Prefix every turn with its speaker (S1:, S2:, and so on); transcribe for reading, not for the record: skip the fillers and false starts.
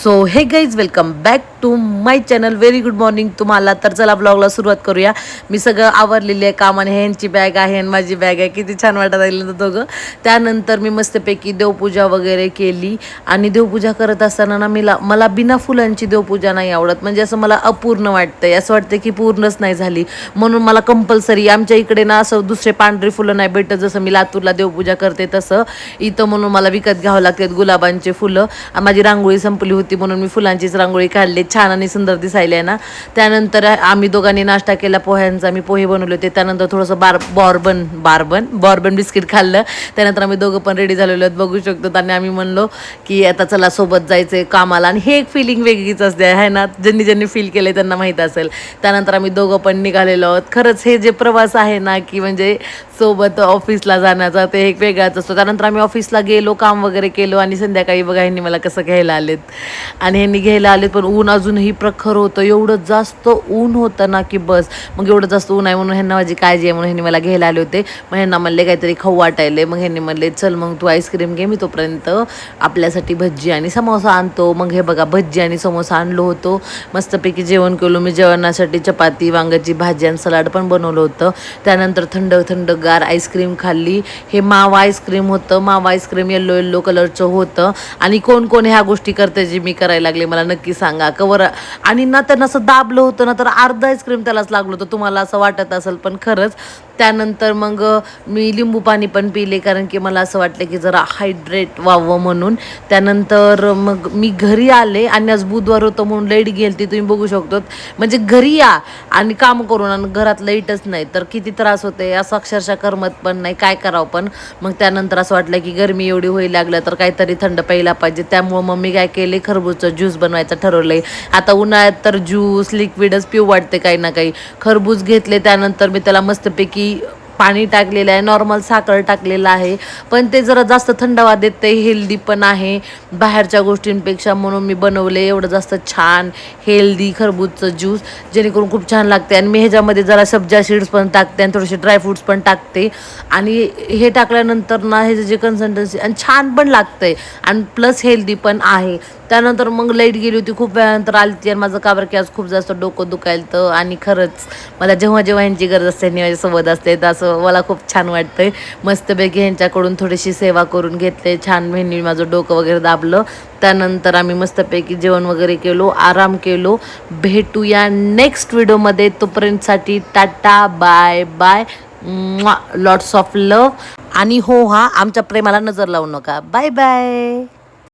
S1: So hey guys welcome back to my channel. Very good morning तुम्हाला. तर चला ब्लॉगला सुरुवात करूया. मी सगळं आवरलेली आहे कामाने. ह्यांची बॅग आहे आणि माझी बॅग आहे. किती छान वाटत राहिलं दोघं. त्यानंतर मी मस्तपैकी देवपूजा वगैरे केली आणि देवपूजा करत असताना ना मला बिना फुलांची देवपूजा नाही आवडत. म्हणजे असं मला अपूर्ण वाटतंय. असं वाटतं की पूर्णच नाही झाली. म्हणून मला कंपल्सरी आमच्या इकडे ना असं दुसरे पांढरे फुलं नाही भेटत. जसं मी लातूरला देवपूजा करते तसं इथं म्हणून मला विकत घ्यावं लागतात गुलाबांचे फुलं. माझी रांगोळी संपली होती म्हणून मी फुलांचीच रांगोळी काढली. छान आणि सुंदर दिसायला ना. त्यानंतर आम्ही दोघांनी नाश्ता केला पोह्यांचा. मी पोहे बनवले होते. त्यानंतर थोडंसं बॉर्बन बिस्किट खाल्लं. त्यानंतर आम्ही दोघं पण रेडी झालेलो आहेत बघू शकतो. आणि आम्ही म्हणलो की आता चला सोबत जायचंय कामाला. आणि हे एक फिलिंग वेगळीच असते आहे ना. ज्यांनी फील केले त्यांना माहीत असेल. त्यानंतर आम्ही दोघं पण निघालेलो आहोत. खरंच हे जे प्रवास आहे ना की म्हणजे सोबत ऑफिसला जाण्याचा ते एक वेगळाच असतो. त्यानंतर आम्ही ऑफिसला गेलो, काम वगैरे केलो आणि संध्याकाळी बघा ह्यांनी मला कसं घ्यायला आलेत. आणि ह्यांनी घ्यायला आलेत पण ऊन अजूनही प्रखर होतं. एवढं जास्त ऊन होतं ना की बस. मग एवढं जास्त ऊन आहे म्हणून ह्यांना माझी काळजी आहे म्हणून ह्यांनी मला घ्यायला आले होते. मग ह्यांना म्हणले काहीतरी खाऊ वाटायले. मग ह्यांनी म्हणले चल मग तू आईस्क्रीम घे, मी तोपर्यंत आपल्यासाठी भज्जी आणि समोसा आणतो. मग हे बघा भज्जी आणि समोसा आणलो होतो. मस्तपैकी जेवण केलो मी. जेवणासाठी चपाती, वांग्याची भाजी आणि सलाड पण बनवलं होतं. त्यानंतर थंडगार आईस्क्रीम खाल्ली. हे मावा आईस्क्रीम होतं. मावा आईस्क्रीम येल्लो कलरचं होतं. आणि कोण कोण ह्या गोष्टी करते जे मी करायला लागले मला नक्की सांगा कवर. आणि ना त्यांना असं दाबलं होतं ना तर अर्धा आईस्क्रीम त्यालाच लागलं होतं. तुम्हाला असं वाटत असेल पण खरंच. त्यानंतर मग मी लिंबू पाणी पण पिले कारण की मला असं वाटलं की जरा हायड्रेट व्हावं म्हणून. त्यानंतर मग मी घरी आले आणि आज बुधवार होतं म्हणून लाईट गेलती तुम्ही बघू शकतो. म्हणजे घरी या आणि काम करून आणि घरात लाईटच नाही तर किती त्रास होते. असं अक्षरशः करमत पण नाही काय करावं पण. मग त्यानंतर असं वाटलं की गरमी एवढी होईल लागलं तर काहीतरी थंड प्यायला पाहिजे. त्यामुळं मम्मी काय केले खरबूजचं ज्यूस बनवायचं ठरवलंय. आता उन्हाळ्यात तर ज्यूस लिक्विडच पिऊ वाटते काही ना काही. खरबूज घेतले. त्यानंतर मी त्याला मस्तपैकी पाणी टाकलेलं आहे. नॉर्मल साखर टाकलेलं आहे. पण ते जरा जास्त थंडावा देते. हेल्दी पण आहे बाहेरच्या गोष्टींपेक्षा म्हणून मी बनवले एवढं जास्त छान हेल्दी खरबूजचं ज्यूस जेणेकरून खूप छान लागते. आणि मी ह्याच्यामध्ये जरा सब्जा सीड्स पण टाकते आणि थोडेसे ड्रायफ्रूट्स पण टाकते. आणि हे टाकल्यानंतर ना ह्याचं जे कन्सिस्टन्सी आणि छान पण लागतंय आणि प्लस हेल्दी पण आहे. त्यानंतर मग लाईट गेली होती. खूप वेळानंतर आली ती आणि माझं काबर की आज खूप जास्त डोकं दुखायलं. आणि खरंच मला जेव्हा ह्यांची गरज असते ह्यांनी माझ्यासोबत असते तर असं मला खूप छान वाटतंय. मस्तपैकी ह्यांच्याकडून थोडीशी सेवा करून घेतले. छान ह्यांनी माझं डोकं वगैरे दाबलं. त्यानंतर आम्ही मस्तपैकी जेवण वगैरे केलो, आराम केलो. भेटूया नेक्स्ट व्हिडिओमध्ये. तोपर्यंतसाठी tata bye bye. Lots of love. आणि हो हा आमच्या प्रेमाला नजर लावू नका. Bye bye.